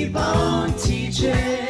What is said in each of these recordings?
Keep on teaching.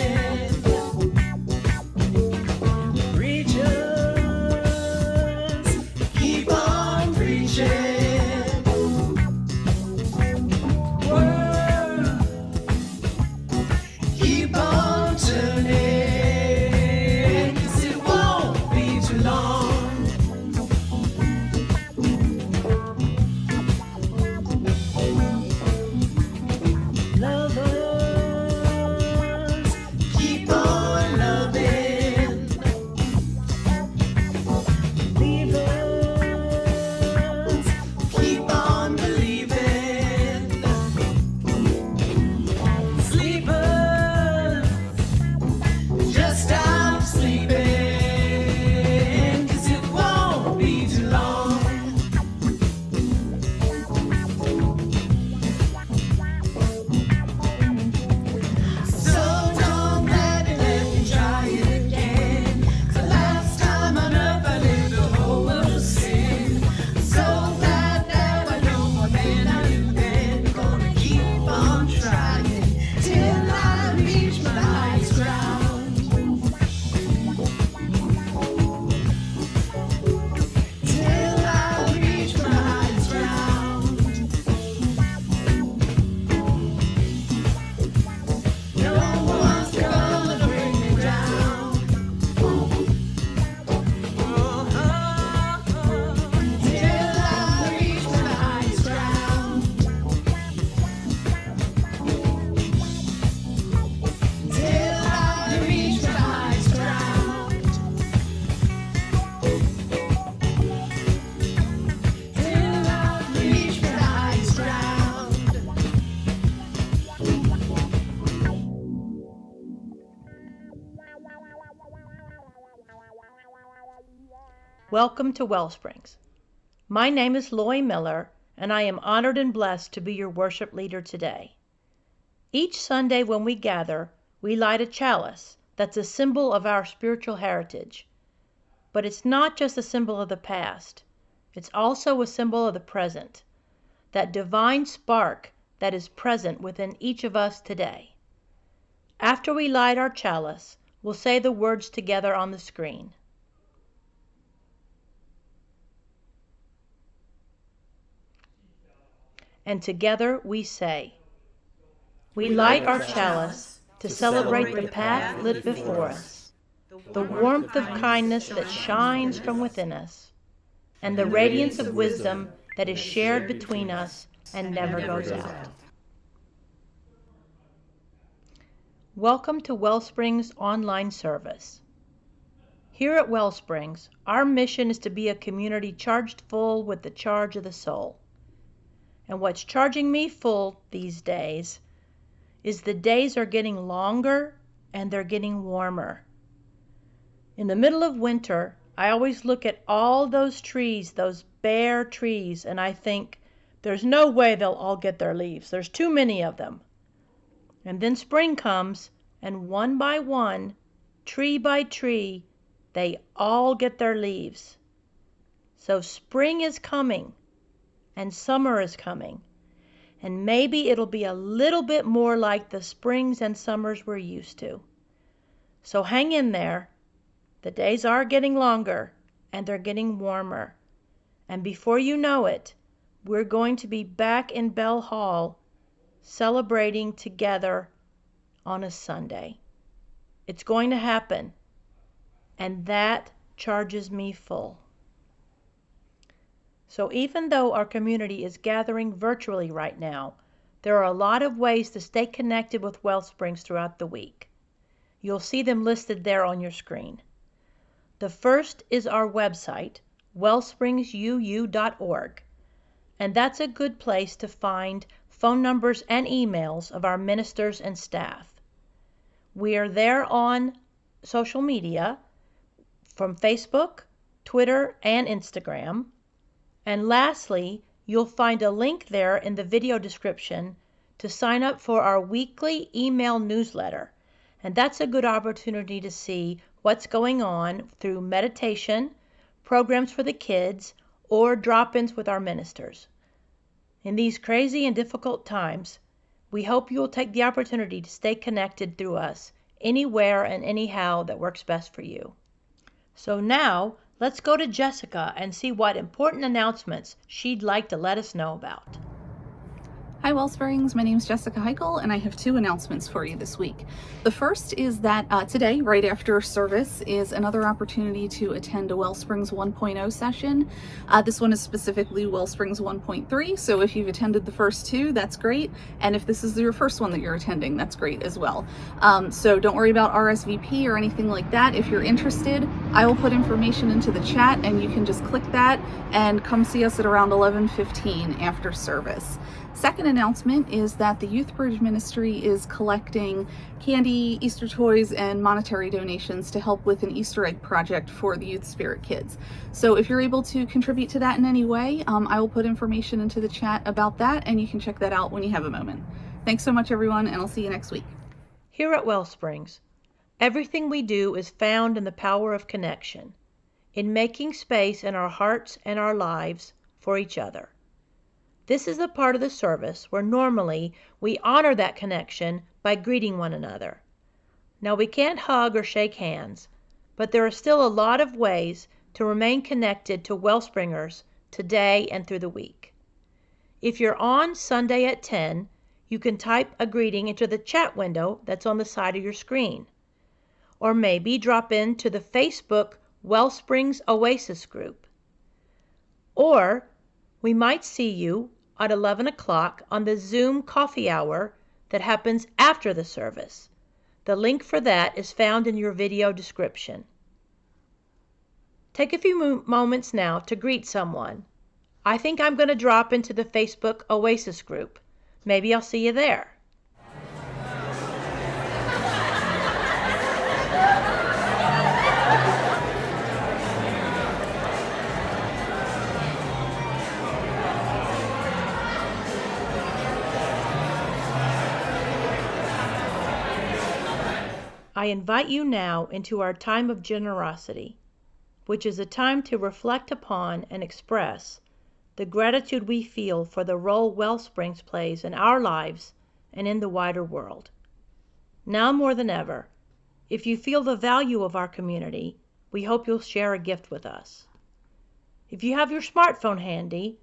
Welcome to WellSprings. My name is Loy Miller, and I am honored and blessed to be your worship leader today. Each Sunday when we gather, we light a chalice that's a symbol of our spiritual heritage. But it's not just a symbol of the past. It's also a symbol of the present, that divine spark that is present within each of us today. After we light our chalice, we'll say the words together on the screen. And together we say, we light our chalice to celebrate the path lit before us, the warmth of kindness that shines from within us, and the radiance of wisdom that is shared between us and never goes out. Welcome to WellSprings online service. Here at WellSprings, our mission is to be a community charged full with the charge of the soul. And what's charging me full these days is the days are getting longer and they're getting warmer. In the middle of winter, I always look at all those trees, those bare trees, and I think, there's no way they'll all get their leaves. There's too many of them. And then spring comes, and one by one, tree by tree, they all get their leaves. So spring is coming. And summer is coming, and maybe it'll be a little bit more like the springs and summers we're used to. So hang in there. The days are getting longer, and they're getting warmer. And before you know it, we're going to be back in Bell Hall celebrating together on a Sunday. It's going to happen, and that charges me full. So even though our community is gathering virtually right now, there are a lot of ways to stay connected with WellSprings throughout the week. You'll see them listed there on your screen. The first is our website, wellspringsuu.org, and that's a good place to find phone numbers and emails of our ministers and staff. We are there on social media from Facebook, Twitter, and Instagram. And lastly, you'll find a link there in the video description to sign up for our weekly email newsletter. And that's a good opportunity to see what's going on through meditation, programs for the kids, or drop-ins with our ministers. In these crazy and difficult times, We hope you will take the opportunity to stay connected through us, anywhere and anyhow that works best for you. So now, let's go to Jessica and see what important announcements she'd like to let us know about. Hi WellSprings, my name is Jessica Heichel and I have 2 announcements for you this week. The first is that today, right after service, is another opportunity to attend a WellSprings 1.0 session. This one is specifically WellSprings 1.3, so if you've attended the first 2, that's great, and if this is your first one that you're attending, that's great as well. So don't worry about RSVP or anything like that. If you're interested, I will put information into the chat and you can just click that and come see us at around 11:15 after service. Second announcement is that the Youth Bridge Ministry is collecting candy, Easter toys, and monetary donations to help with an Easter egg project for the Youth Spirit kids. So if you're able to contribute to that in any way, I will put information into the chat about that, and you can check that out when you have a moment. Thanks so much, everyone, and I'll see you next week. Here at WellSprings, everything we do is found in the power of connection, in making space in our hearts and our lives for each other. This is a part of the service where normally we honor that connection by greeting one another. Now, we can't hug or shake hands, but there are still a lot of ways to remain connected to Wellspringers today and through the week. If you're on Sunday at 10, you can type a greeting into the chat window that's on the side of your screen. Or maybe drop into the Facebook WellSprings Oasis group. Or we might see you at 11 o'clock on the Zoom coffee hour that happens after the service. The link for that is found in your video description. Take a few moments now to greet someone. I think I'm going to drop into the Facebook Oasis group. Maybe I'll see you there. I invite you now into our time of generosity, which is a time to reflect upon and express the gratitude we feel for the role WellSprings plays in our lives and in the wider world. Now more than ever, if you feel the value of our community, we hope you'll share a gift with us. If you have your smartphone handy,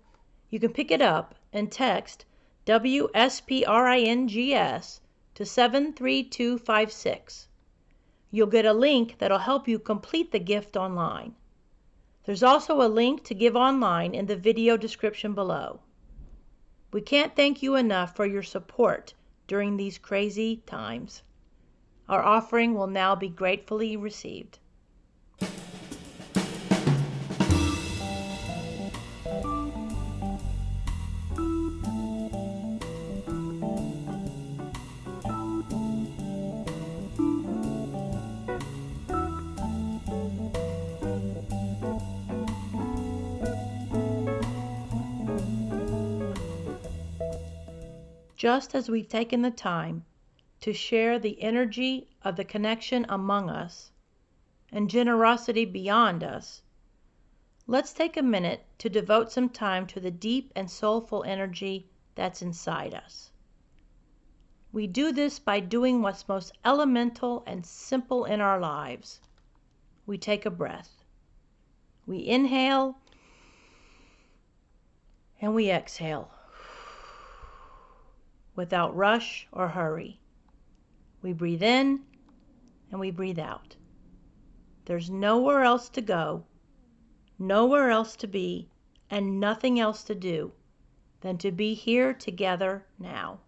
you can pick it up and text WSPRINGS to 73256. You'll get a link that'll help you complete the gift online. There's also a link to give online in the video description below. We can't thank you enough for your support during these crazy times. Our offering will now be gratefully received. Just as we've taken the time to share the energy of the connection among us and generosity beyond us, let's take a minute to devote some time to the deep and soulful energy that's inside us. We do this by doing what's most elemental and simple in our lives. We take a breath. We inhale and we exhale without rush or hurry. We breathe in and we breathe out. There's nowhere else to go, nowhere else to be, and nothing else to do than to be here together now.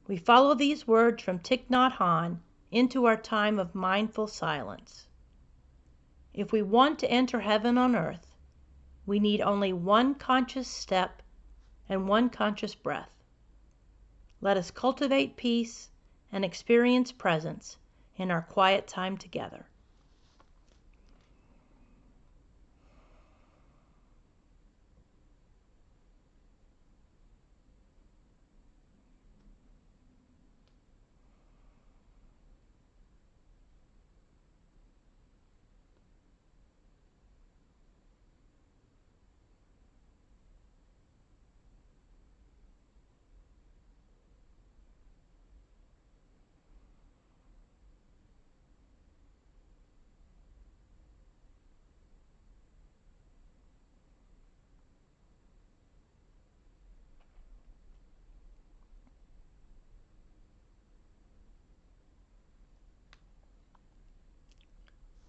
We follow these words from Thich Nhat Hanh into our time of mindful silence. If we want to enter heaven on earth, we need only one conscious step and one conscious breath. Let us cultivate peace and experience presence in our quiet time together.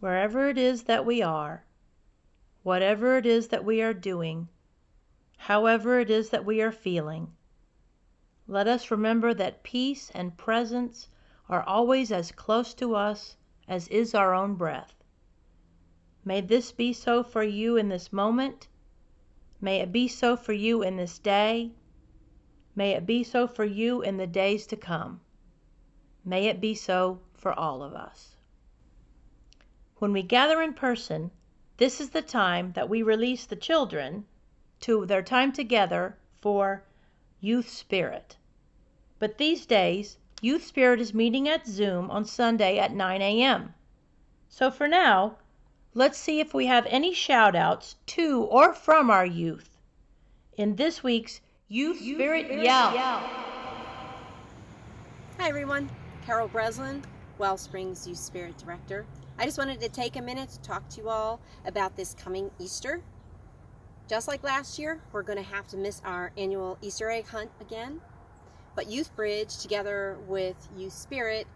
wherever it is that we are, whatever it is that we are doing, however it is that we are feeling. Let us remember that peace and presence are always as close to us as is our own breath. May this be so for you in this moment. May it be so for you in this day. May it be so for you in the days to come. May it be so for all of us. When we gather in person, this is the time that we release the children to their time together for Youth Spirit. But these days, Youth Spirit is meeting at Zoom on Sunday at 9 a.m. So for now, let's see if we have any shout outs to or from our youth in this week's Youth Spirit Yell. Hi everyone, Carol Breslin, WellSprings Youth Spirit Director. I just wanted to take a minute to talk to you all about this coming Easter. Just like last year, we're going to have to miss our annual Easter egg hunt again. But Youth Bridge, together with Youth Spirit,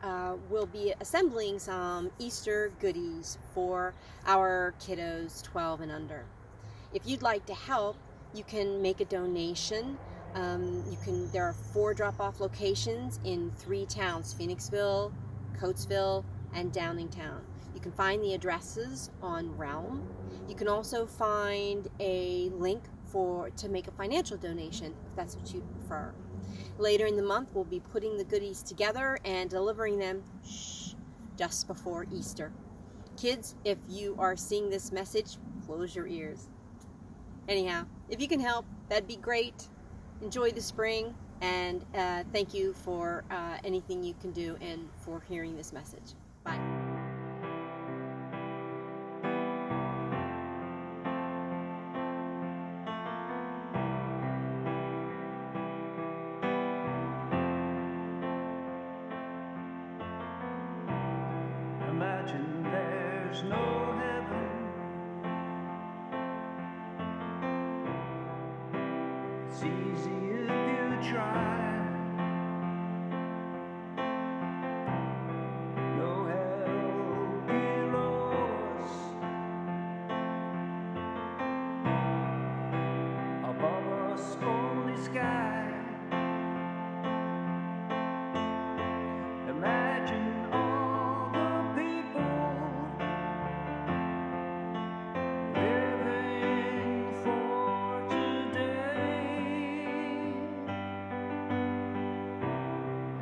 will be assembling some Easter goodies for our kiddos 12 and under. If you'd like to help, you can make a donation. There are 4 drop-off locations in 3 towns, Phoenixville, Coatesville, and Downingtown. You can find the addresses on Realm. You can also find a link to make a financial donation if that's what you prefer. Later in the month, we'll be putting the goodies together and delivering them just before Easter. Kids, if you are seeing this message, close your ears. Anyhow, if you can help, that'd be great. Enjoy the spring, and thank you for anything you can do and for hearing this message. Bye. Imagine there's no heaven. It's easy if you try. No hell below us. Above us only sky. Imagine all the people living for today.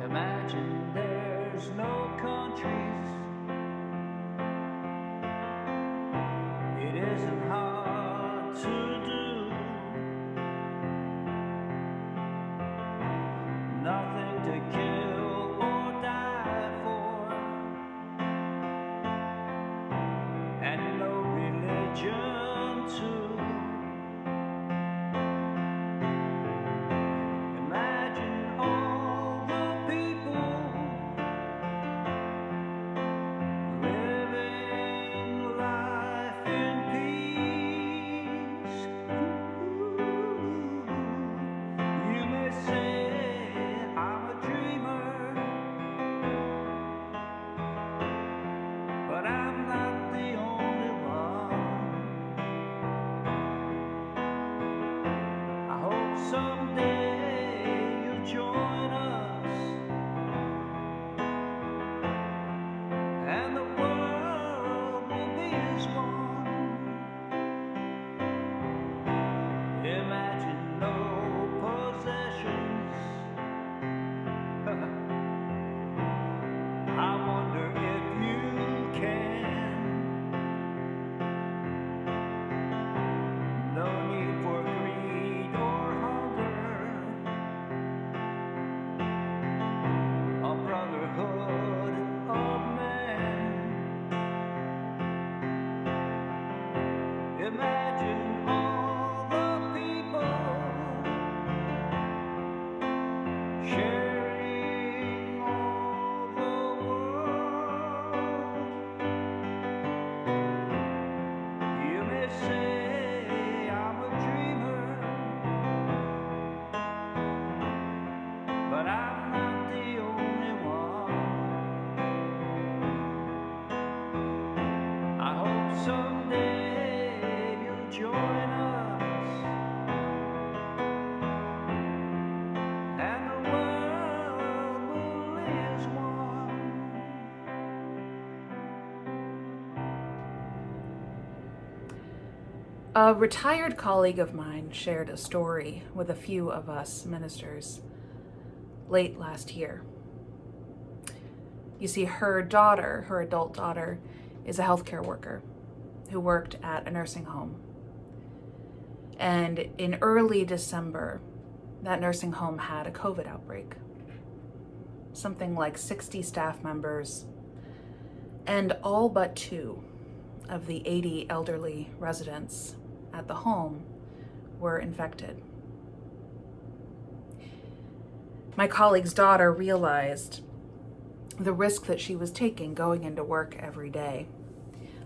Imagine there's no countries. It isn't hard to do. Nothing to kill or die for, and no religion too. Imagine all the people living life in peace. You may say I'm a dreamer, but I'm not the only one. I hope someday you'll join us, and the world will be as one. Imagine no possessions. I wonder if you can. No need for greed or hunger. A brotherhood of men. Imagine all the people sharing all the world. You may say I'm a dreamer, but I'm not the only one. A retired colleague of mine shared a story with a few of us ministers late last year. You see, her daughter, her adult daughter, is a healthcare worker who worked at a nursing home. And in early December, that nursing home had a COVID outbreak. Something like 60 staff members and all but 2 of the 80 elderly residents at the home were infected. My colleague's daughter realized the risk that she was taking going into work every day,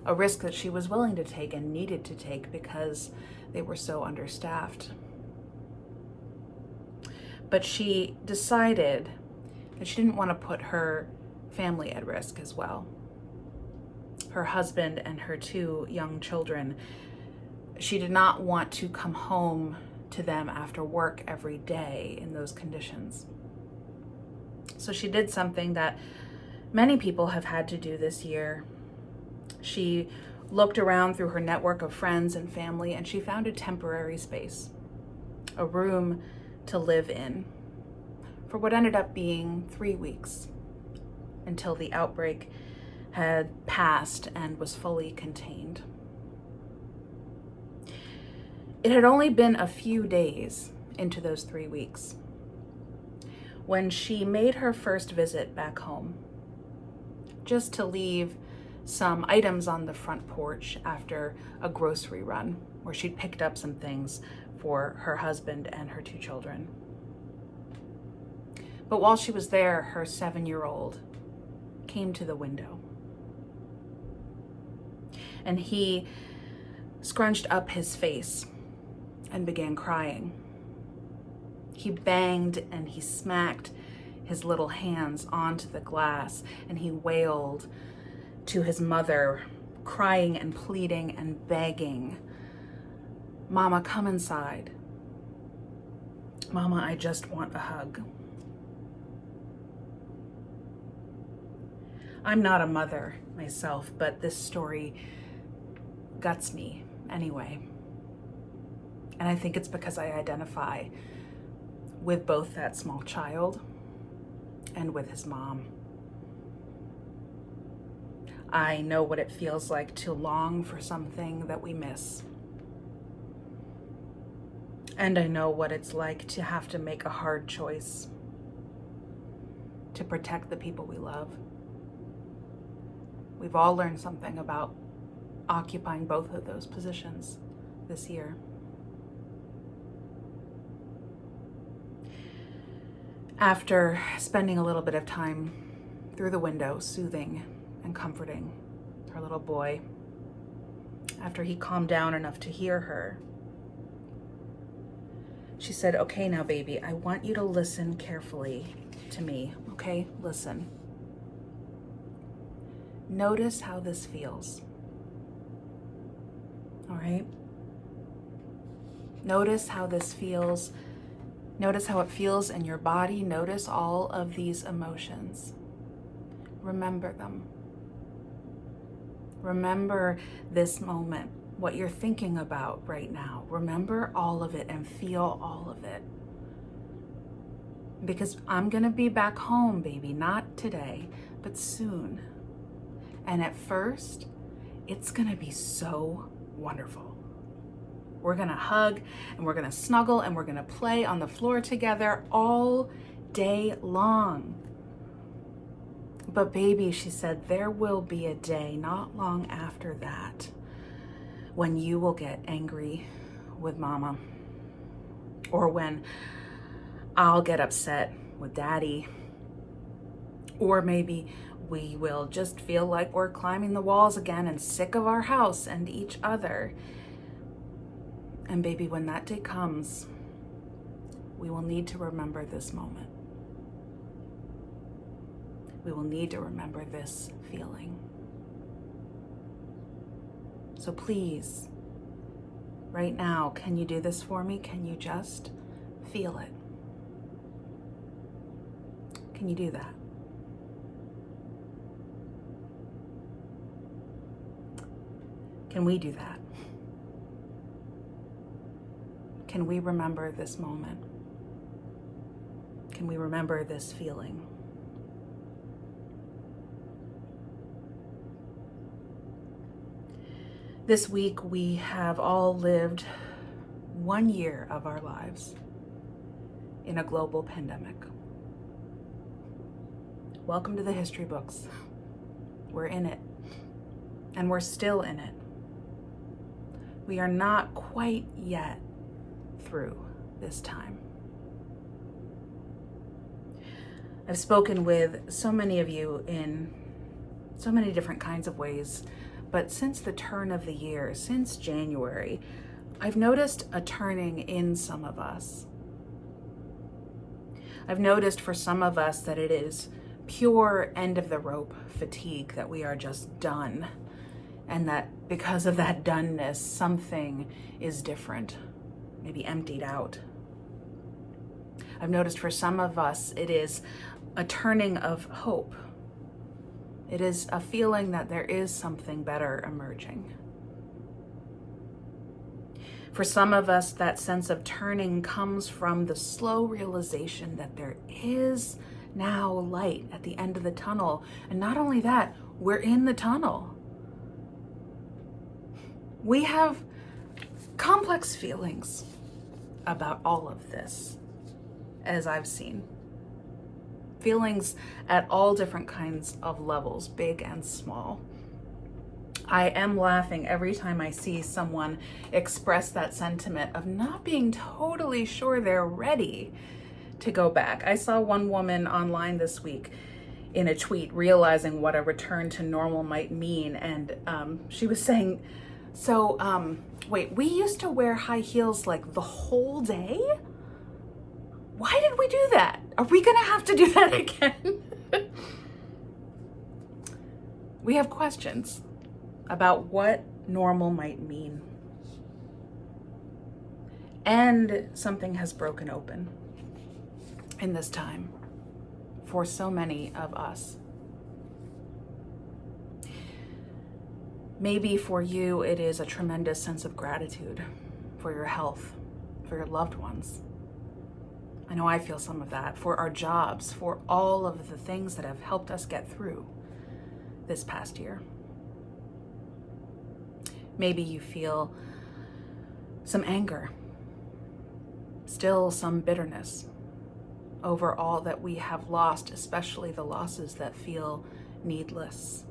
a risk that she was willing to take and needed to take because they were so understaffed. But she decided that she didn't want to put her family at risk as well. Her husband and her 2 young children. She did not want to come home to them after work every day in those conditions. So she did something that many people have had to do this year. She looked around through her network of friends and family, and she found a temporary space, a room to live in, for what ended up being 3 weeks, until the outbreak had passed and was fully contained. It had only been a few days into those 3 weeks when she made her first visit back home, just to leave some items on the front porch after a grocery run where she'd picked up some things for her husband and her 2 children. But while she was there, her 7-year-old came to the window, and he scrunched up his face and began crying. He banged and he smacked his little hands onto the glass, and he wailed to his mother, crying and pleading and begging, "Mama, come inside. Mama, I just want a hug." I'm not a mother myself, but this story guts me anyway. And I think it's because I identify with both that small child and with his mom. I know what it feels like to long for something that we miss. And I know what it's like to have to make a hard choice to protect the people we love. We've all learned something about occupying both of those positions this year. After spending a little bit of time through the window, soothing and comforting her little boy, after he calmed down enough to hear her, she said, "Okay, now baby, I want you to listen carefully to me, okay? Listen. Notice how this feels, all right? Notice how this feels. Notice how it feels in your body. Notice all of these emotions. Remember them. Remember this moment, what you're thinking about right now. Remember all of it and feel all of it. Because I'm gonna be back home, baby, not today, but soon. And at first, it's gonna be so wonderful. We're gonna hug and we're gonna snuggle and we're gonna play on the floor together all day long. But baby," she said, "there will be a day not long after that when you will get angry with mama, or when I'll get upset with daddy, or maybe we will just feel like we're climbing the walls again and sick of our house and each other. And baby, when that day comes, we will need to remember this moment. We will need to remember this feeling. So please, right now, can you do this for me? Can you just feel it? Can you do that? Can we do that? Can we remember this moment? Can we remember this feeling? This week, we have all lived 1 year of our lives in a global pandemic. Welcome to the history books. We're in it, and we're still in it. We are not quite yet through this time. I've spoken with so many of you in so many different kinds of ways, but since the turn of the year, since January, I've noticed a turning in some of us. I've noticed for some of us that it is pure end of the rope fatigue, that we are just done, and that because of that doneness, something is different, maybe emptied out. I've noticed for some of us, it is a turning of hope. It is a feeling that there is something better emerging. For some of us, that sense of turning comes from the slow realization that there is now light at the end of the tunnel. And not only that, we're in the tunnel. We have complex feelings about all of this, as I've seen. Feelings at all different kinds of levels, big and small. I am laughing every time I see someone express that sentiment of not being totally sure they're ready to go back. I saw one woman online this week in a tweet realizing what a return to normal might mean, and she was saying, wait, we used to wear high heels like the whole day? Why did we do that? Are we gonna have to do that again? We have questions about what normal might mean. And something has broken open in this time for so many of us. Maybe for you, it is a tremendous sense of gratitude for your health, for your loved ones. I know I feel some of that, for our jobs, for all of the things that have helped us get through this past year. Maybe you feel some anger, still some bitterness over all that we have lost, especially the losses that feel needless.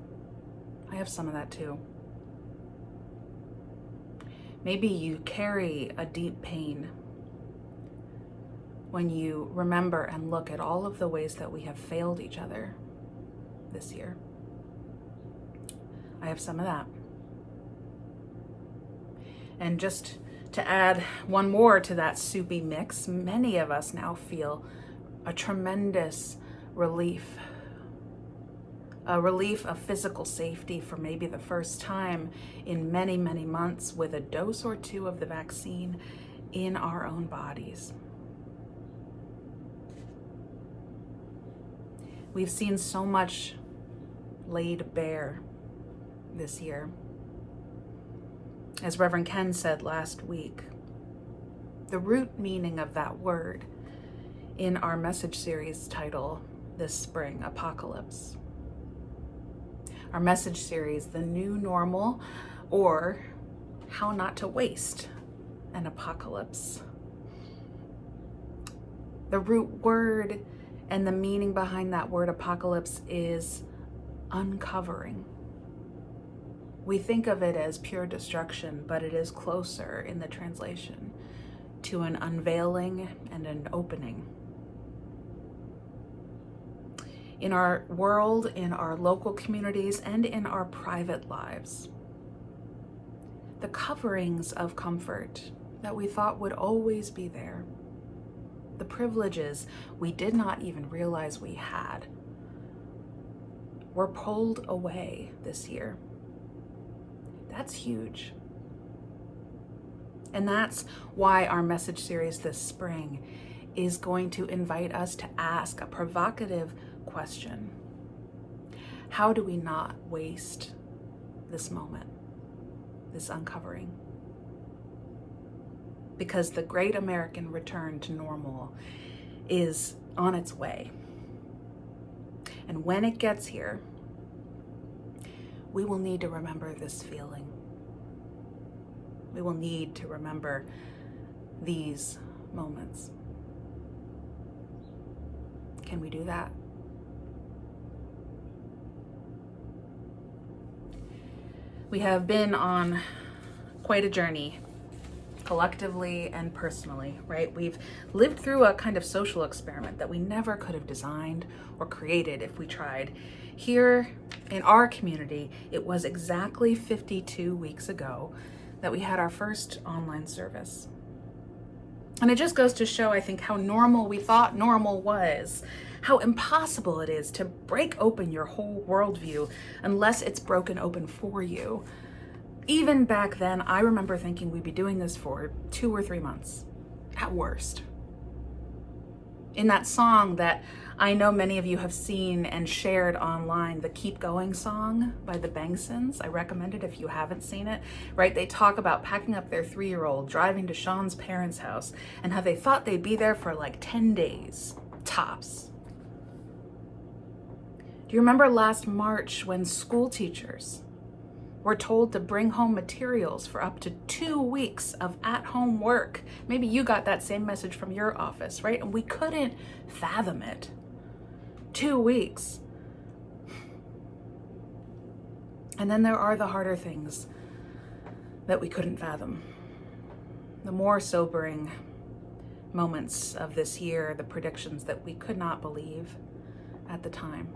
I have some of that too. Maybe you carry a deep pain when you remember and look at all of the ways that we have failed each other this year. I have some of that. And just to add one more to that soupy mix, many of us now feel a tremendous relief. A relief of physical safety for maybe the first time in many, many months, with a dose or two of the vaccine in our own bodies. We've seen so much laid bare this year. As Reverend Ken said last week, the root meaning of that word in our message series title this spring, Apocalypse. Our message series, The New Normal, or How Not to Waste an Apocalypse. The root word and the meaning behind that word apocalypse is uncovering. We think of it as pure destruction, but it is closer in the translation to an unveiling and an opening. In our world, in our local communities, and in our private lives, the coverings of comfort that we thought would always be there, the privileges we did not even realize we had, were pulled away this year. That's huge. And that's why our message series this spring is going to invite us to ask a provocative question. How do we not waste this moment, this uncovering? because the great American return to normal is on its way. And when it gets here, we will need to remember this feeling. We will need to remember these moments. Can we do that? We have been on quite a journey, collectively and personally, right? We've lived through a kind of social experiment that we never could have designed or created if we tried. Here in our community, it was exactly 52 weeks ago that we had our first online service. And it just goes to show, I think, how normal we thought normal was, how impossible it is to break open your whole worldview unless it's broken open for you. Even back then, I remember thinking we'd be doing this for 2 or 3 months, at worst. In that song that I know many of you have seen and shared online, the Keep Going song by the Bangsons, I recommend it if you haven't seen it, right? They talk about packing up their 3-year-old, driving to Sean's parents' house, and how they thought they'd be there for like 10 days, tops. Do you remember last March when school teachers were told to bring home materials for up to 2 weeks of at-home work? Maybe you got that same message from your office, right? And we couldn't fathom it. 2 weeks. And then there are the harder things that we couldn't fathom. The more sobering moments of this year, the predictions that we could not believe at the time.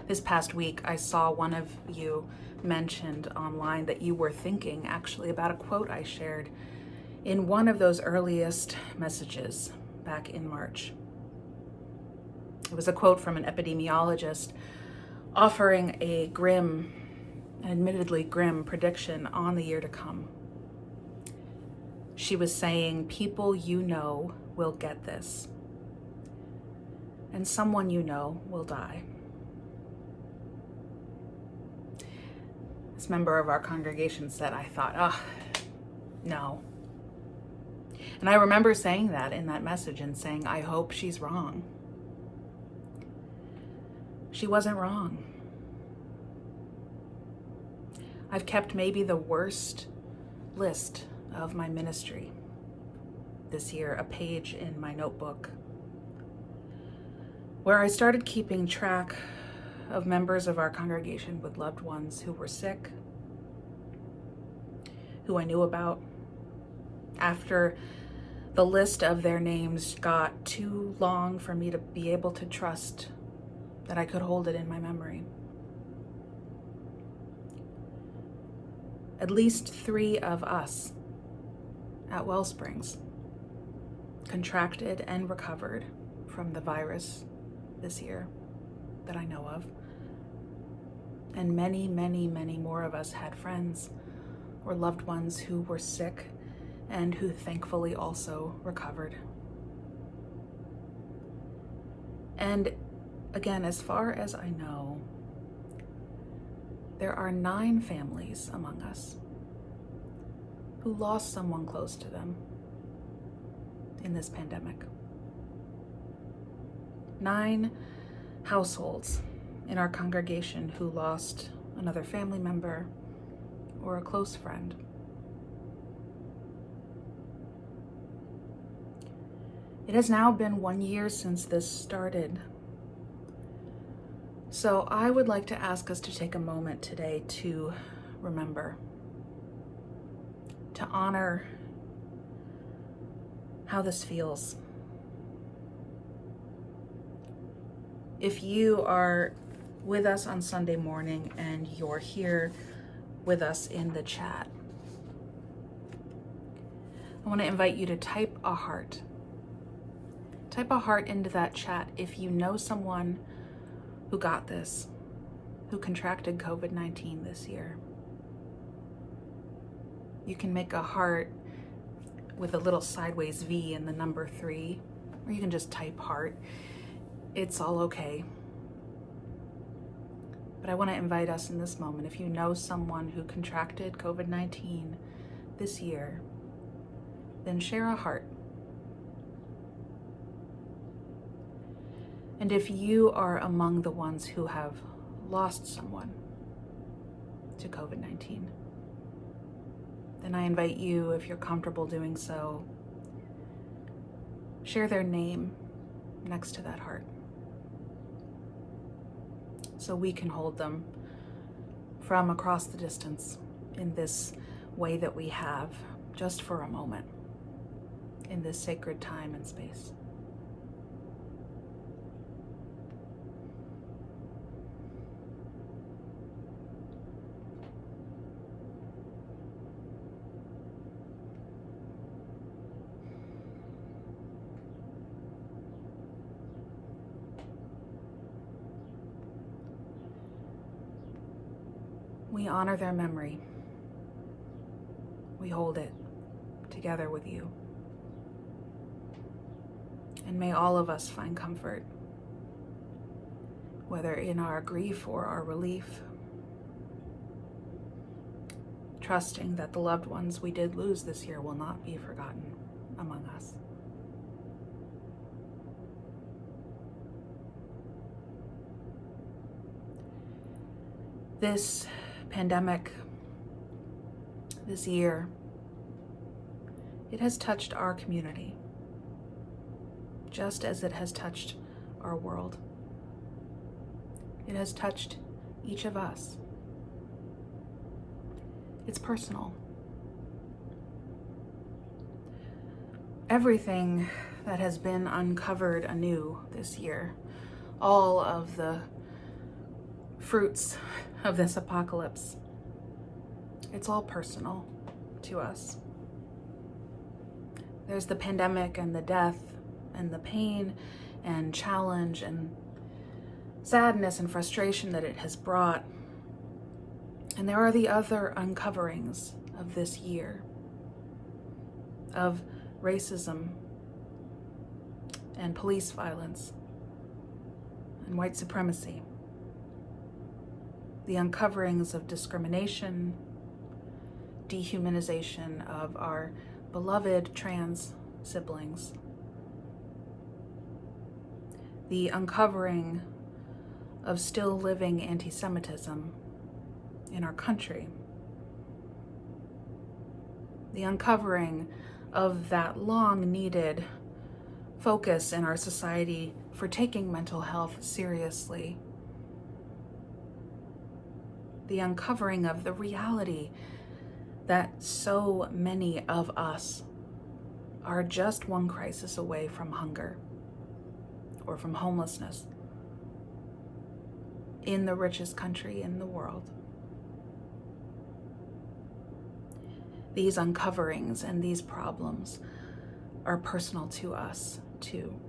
This past week, I saw one of you mentioned online that you were thinking actually about a quote I shared in one of those earliest messages back in March. It was a quote from an epidemiologist offering a grim, admittedly grim prediction on the year to come. She was saying, people you know will get this, and someone you know will die. This member of our congregation said, I thought, no. And I remember saying that in that message and saying, I hope she's wrong. She wasn't wrong. I've kept maybe the worst list of my ministry this year, a page in my notebook, where I started keeping track of members of our congregation with loved ones who were sick, who I knew about, after the list of their names got too long for me to be able to trust that I could hold it in my memory. At least 3 of us at WellSprings contracted and recovered from the virus this year that I know of. And many, many, many more of us had friends or loved ones who were sick and who thankfully also recovered. And again, as far as I know, there are 9 families among us who lost someone close to them in this pandemic. 9 households in our congregation who lost another family member or a close friend. It has now been 1 year since this started. So I would like to ask us to take a moment today to remember, to honor how this feels. If you are with us on Sunday morning and you're here with us in the chat, I want to invite you to type a heart. Type a heart into that chat if you know someone who got this, who contracted COVID-19 this year. You can make a heart with a little sideways V and the number 3, or you can just type heart. It's all okay. But I want to invite us in this moment, if you know someone who contracted COVID-19 this year, then share a heart. And if you are among the ones who have lost someone to COVID-19, then I invite you, if you're comfortable doing so, share their name next to that heart so we can hold them from across the distance in this way that we have, just for a moment, in this sacred time and space. We honor their memory. We hold it together with you. And may all of us find comfort, whether in our grief or our relief, trusting that the loved ones we did lose this year will not be forgotten among us. This pandemic, this year, it has touched our community, just as it has touched our world. It has touched each of us. It's personal. Everything that has been uncovered anew this year, all of the fruits of this apocalypse, it's all personal to us. There's the pandemic and the death and the pain and challenge and sadness and frustration that it has brought. And there are the other uncoverings of this year, of racism and police violence and white supremacy. The uncoverings of discrimination, dehumanization of our beloved trans siblings. The uncovering of still living anti-Semitism in our country. The uncovering of that long needed focus in our society for taking mental health seriously. The uncovering of the reality that so many of us are just one crisis away from hunger or from homelessness in the richest country in the world. These uncoverings and these problems are personal to us too.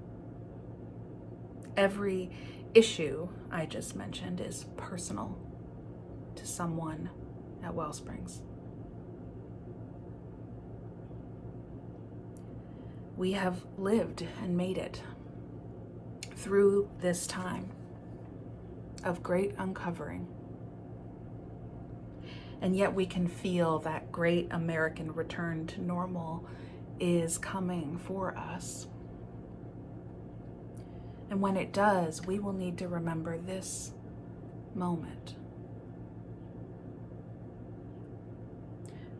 Every issue I just mentioned is personal to someone at WellSprings. We have lived and made it through this time of great uncovering. And yet we can feel that great American return to normal is coming for us. And when it does, we will need to remember this moment.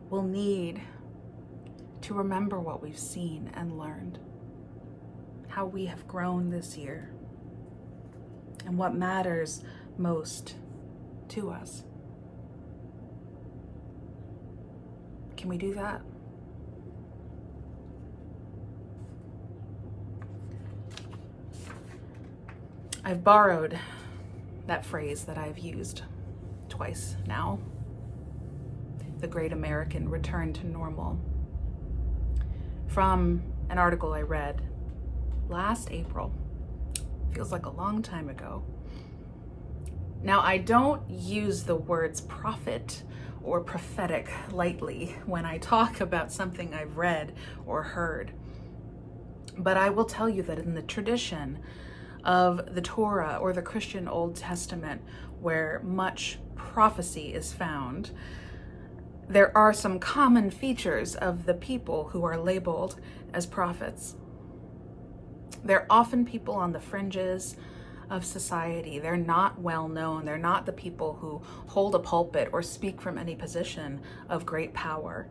We'll need to remember what we've seen and learned, how we have grown this year, and what matters most to us. Can we do that? I've borrowed that phrase that I've used twice now, the Great American Return to Normal, from an article I read last April. Feels like a long time ago. Now, I don't use the words prophet or prophetic lightly when I talk about something I've read or heard. But I will tell you that in the tradition of the Torah or the Christian Old Testament, where much prophecy is found, there are some common features of the people who are labeled as prophets. They're often people on the fringes of society. They're not well known. They're not the people who hold a pulpit or speak from any position of great power.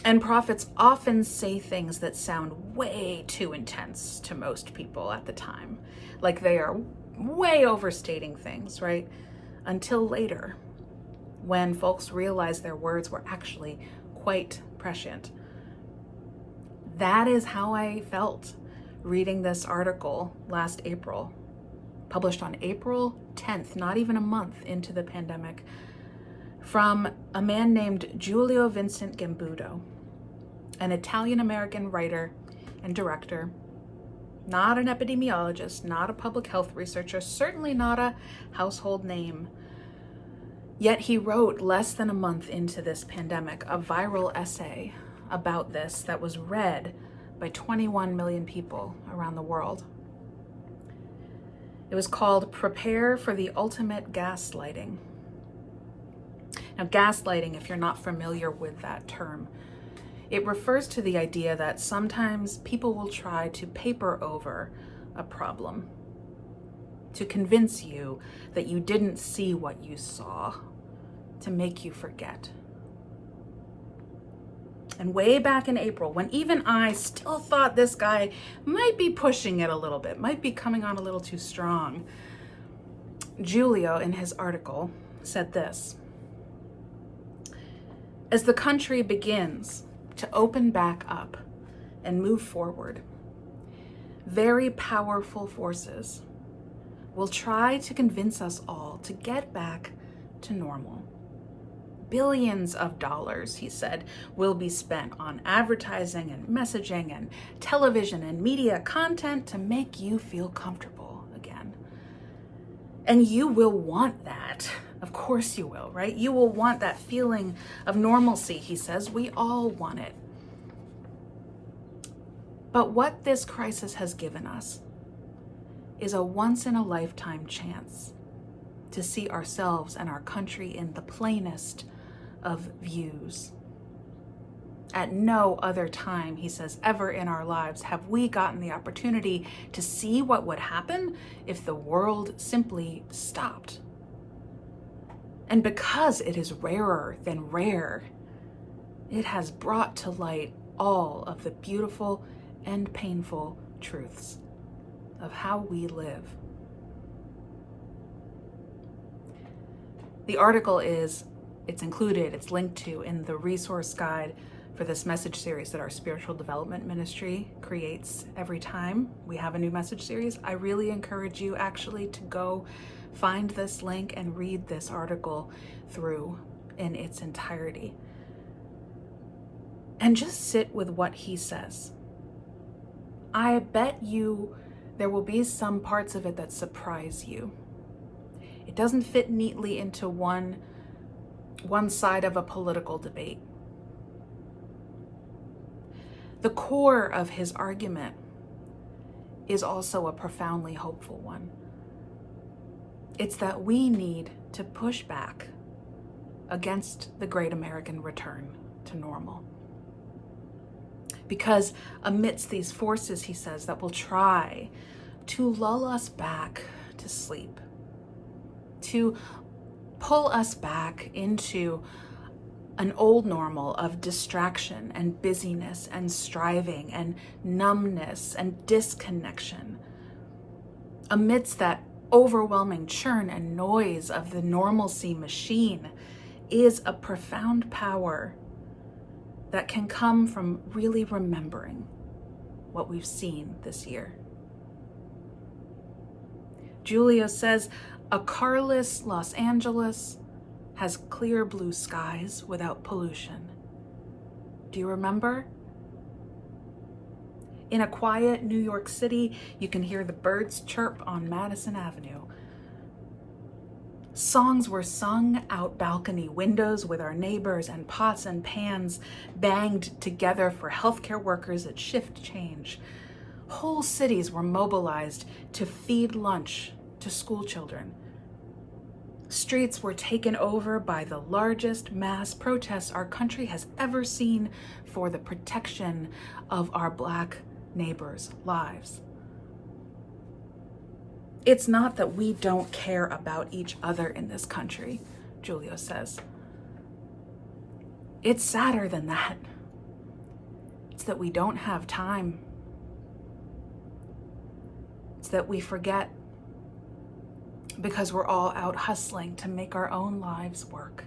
And prophets often say things that sound way too intense to most people at the time. Like they are way overstating things, right? Until later, when folks realized their words were actually quite prescient. That is how I felt reading this article last April, published on April 10th, not even a month into the pandemic, from a man named Giulio Vincent Gambudo, an Italian-American writer and director, not an epidemiologist, not a public health researcher, certainly not a household name. Yet he wrote less than a month into this pandemic a viral essay about this that was read by 21 million people around the world. It was called Prepare for the Ultimate Gaslighting. Now, gaslighting, if you're not familiar with that term, it refers to the idea that sometimes people will try to paper over a problem to convince you that you didn't see what you saw, to make you forget. And way back in April, when even I still thought this guy might be pushing it a little bit, might be coming on a little too strong, Giulio, in his article, said this: as the country begins to open back up and move forward, very powerful forces will try to convince us all to get back to normal. Billions of dollars, he said, will be spent on advertising and messaging and television and media content to make you feel comfortable again. And you will want that. Of course you will, right? You will want that feeling of normalcy, he says. We all want it. But what this crisis has given us is a once-in-a-lifetime chance to see ourselves and our country in the plainest of views. At no other time, he says, ever in our lives have we gotten the opportunity to see what would happen if the world simply stopped. And because it is rarer than rare, it has brought to light all of the beautiful and painful truths of how we live. The article it's included, it's linked to in the resource guide for this message series that our spiritual development ministry creates every time we have a new message series. I really encourage you actually to go find this link and read this article through in its entirety. And just sit with what he says. I bet you there will be some parts of it that surprise you. It doesn't fit neatly into one side of a political debate. The core of his argument is also a profoundly hopeful one. It's that we need to push back against the great American return to normal. Because amidst these forces, he says, that will try to lull us back to sleep, to pull us back into an old normal of distraction and busyness and striving and numbness and disconnection. Amidst that overwhelming churn and noise of the normalcy machine is a profound power that can come from really remembering what we've seen this year. Giulio says, a carless Los Angeles has clear blue skies without pollution. Do you remember? In a quiet New York City, you can hear the birds chirp on Madison Avenue. Songs were sung out balcony windows with our neighbors, and pots and pans banged together for healthcare workers at shift change. Whole cities were mobilized to feed lunch to school children. Streets were taken over by the largest mass protests our country has ever seen for the protection of our Black neighbors' lives. It's not that we don't care about each other in this country, Julio says. It's sadder than that. It's that we don't have time. It's that we forget because we're all out hustling to make our own lives work.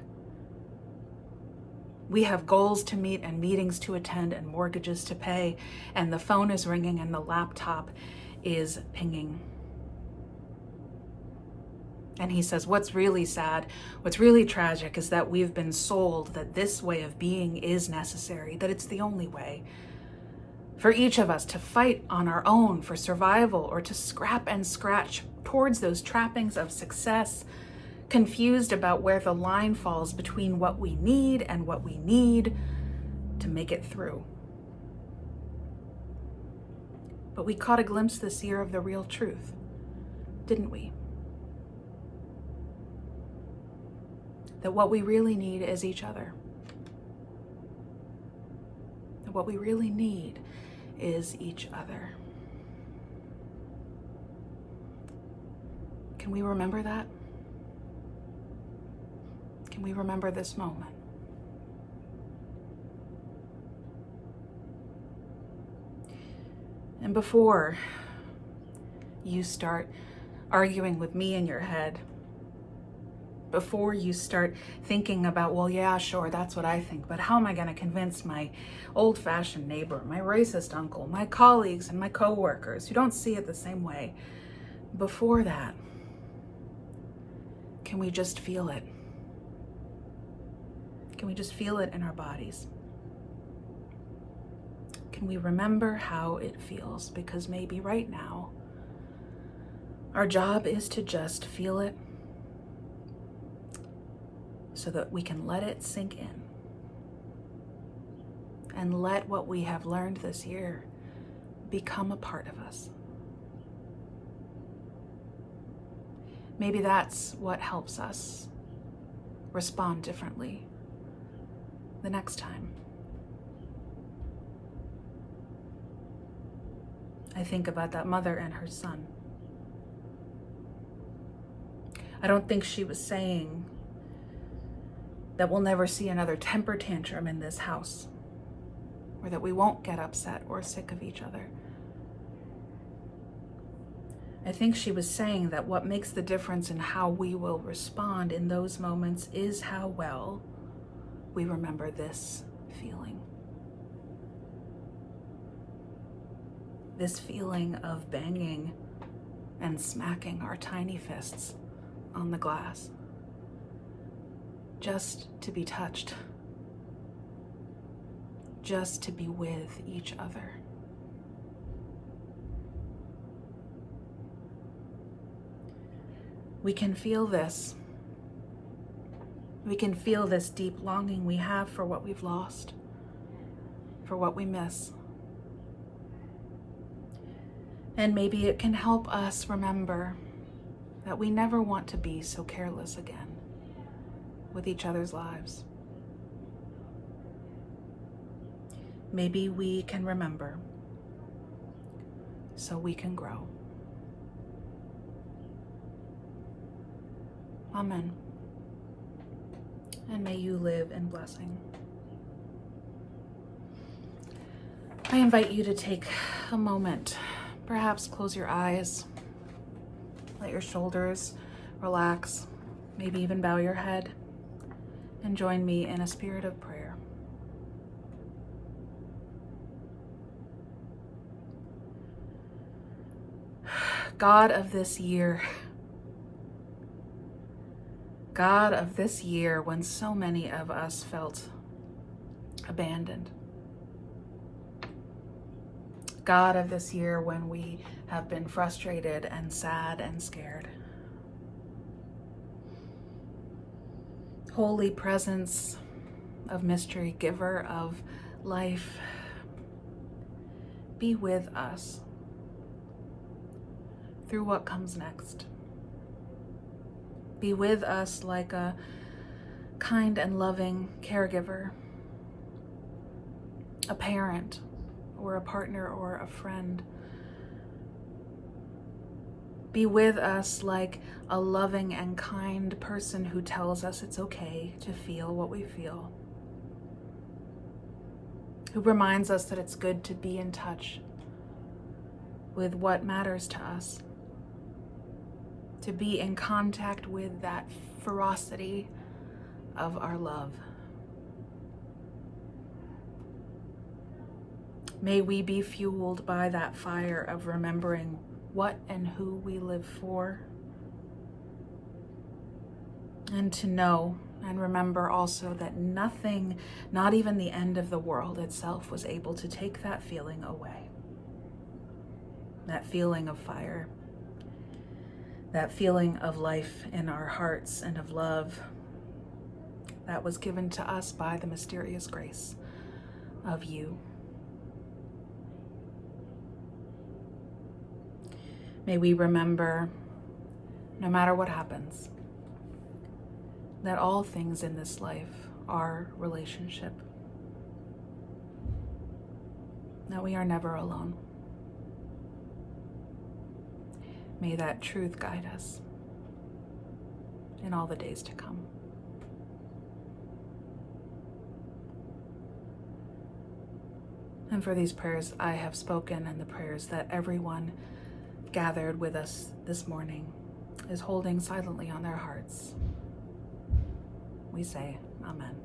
We have goals to meet and meetings to attend and mortgages to pay, and the phone is ringing and the laptop is pinging. And he says, what's really sad, what's really tragic is that we've been sold that this way of being is necessary, that it's the only way. For each of us to fight on our own for survival or to scrap and scratch towards those trappings of success, confused about where the line falls between what we need and what we need to make it through. But we caught a glimpse this year of the real truth, didn't we? That what we really need is each other. That what we really need is each other. Can we remember that? Can we remember this moment? And before you start arguing with me in your head, before you start thinking about, well, yeah, sure, that's what I think, but how am I going to convince my old-fashioned neighbor, my racist uncle, my colleagues, and my coworkers who don't see it the same way? Before that, can we just feel it? Can we just feel it in our bodies? Can we remember how it feels? Because maybe right now, our job is to just feel it so that we can let it sink in and let what we have learned this year become a part of us. Maybe that's what helps us respond differently the next time. I think about that mother and her son. I don't think she was saying that we'll never see another temper tantrum in this house, or that we won't get upset or sick of each other. I think she was saying that what makes the difference in how we will respond in those moments is how well we remember this feeling. This feeling of banging and smacking our tiny fists on the glass, just to be touched, just to be with each other. We can feel this. We can feel this deep longing we have for what we've lost, for what we miss. And maybe it can help us remember that we never want to be so careless again with each other's lives. Maybe we can remember so we can grow. Amen. And may you live in blessing. I invite you to take a moment, perhaps close your eyes, let your shoulders relax, maybe even bow your head, and join me in a spirit of prayer. God of this year, God of this year when so many of us felt abandoned. God of this year when we have been frustrated and sad and scared. Holy presence of mystery, giver of life, be with us through what comes next. Be with us like a kind and loving caregiver, a parent, or a partner, or a friend. Be with us like a loving and kind person who tells us it's okay to feel what we feel, who reminds us that it's good to be in touch with what matters to us, to be in contact with that ferocity of our love. May we be fueled by that fire of remembering what and who we live for, and to know and remember also that nothing, not even the end of the world itself, was able to take that feeling away. That feeling of fire, that feeling of life in our hearts and of love that was given to us by the mysterious grace of you. May we remember, no matter what happens, that all things in this life are relationship, that we are never alone. May that truth guide us in all the days to come. And for these prayers I have spoken, and the prayers that everyone gathered with us this morning is holding silently on their hearts, we say, Amen.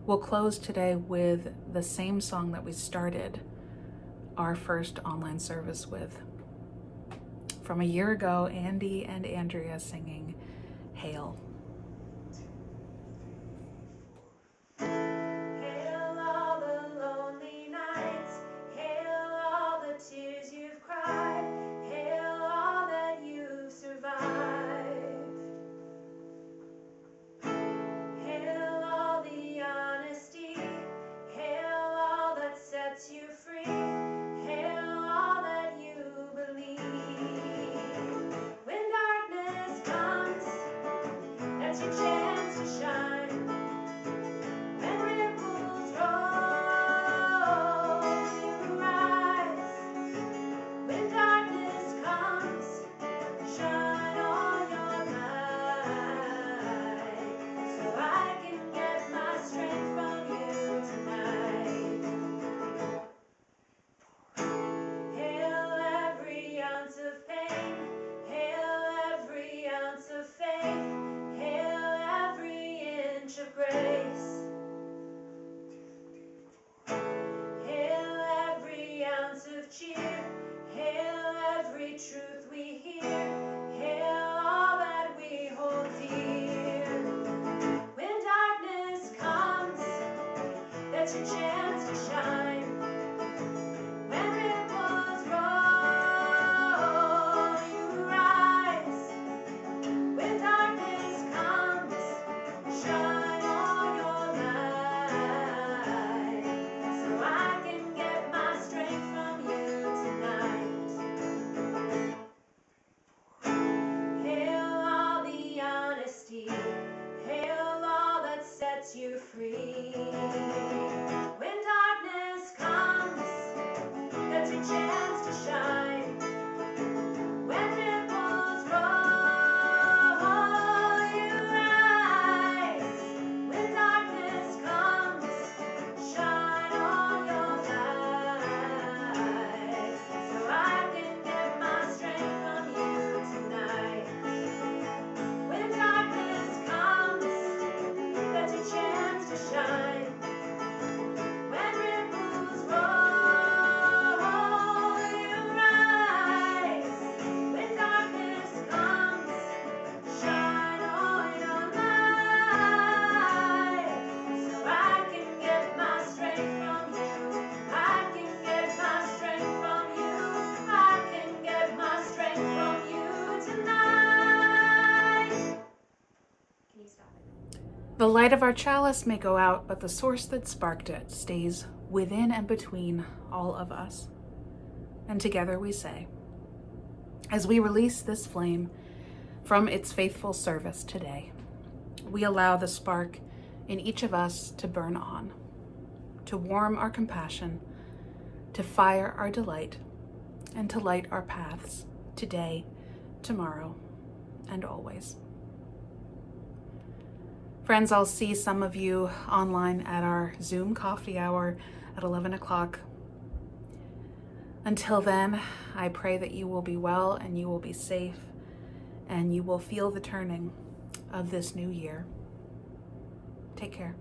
We'll close today with the same song that we started our first online service with. From a year ago, Andy and Andrea singing Hail. Hail all the lonely nights, hail all the tears you've cried, hail all that you've survived. Hail all the honesty, hail all that sets you free, hail all that you believe. When darkness comes, that's your chance to shine. When ripples roll, you rise. When darkness comes, shine on your light, so I can get my strength from you tonight. Hail every ounce of pain, hail every ounce of faith, hail every inch of grace. Hail every ounce of cheer, hail every truth we hear, hail all that we hold dear. When darkness comes, that's your chance to shine. When ripples roll, you rise. When darkness comes, shine on your light, so I can get my strength from you tonight. Hail all the honesty, hail all that sets you free. When darkness comes, that's your chance to shine. When ripples roll, you rise. When darkness comes, shine on your light, so I can get my strength from you tonight. When darkness comes, that's your chance to shine. When ripples roll, you rise. When darkness comes, shine on your light, so I can get my strength from you. I can get my strength from you. I can get my strength from you tonight. Can you stop it? The light of our chalice may go out, but the source that sparked it stays within and between all of us. And together we say, as we release this flame from its faithful service today, we allow the spark in each of us to burn on, to warm our compassion, to fire our delight, and to light our paths today, tomorrow, and always. Friends, I'll see some of you online at our Zoom coffee hour at 11 o'clock. Until then, I pray that you will be well and you will be safe and you will feel the turning of this new year. Take care.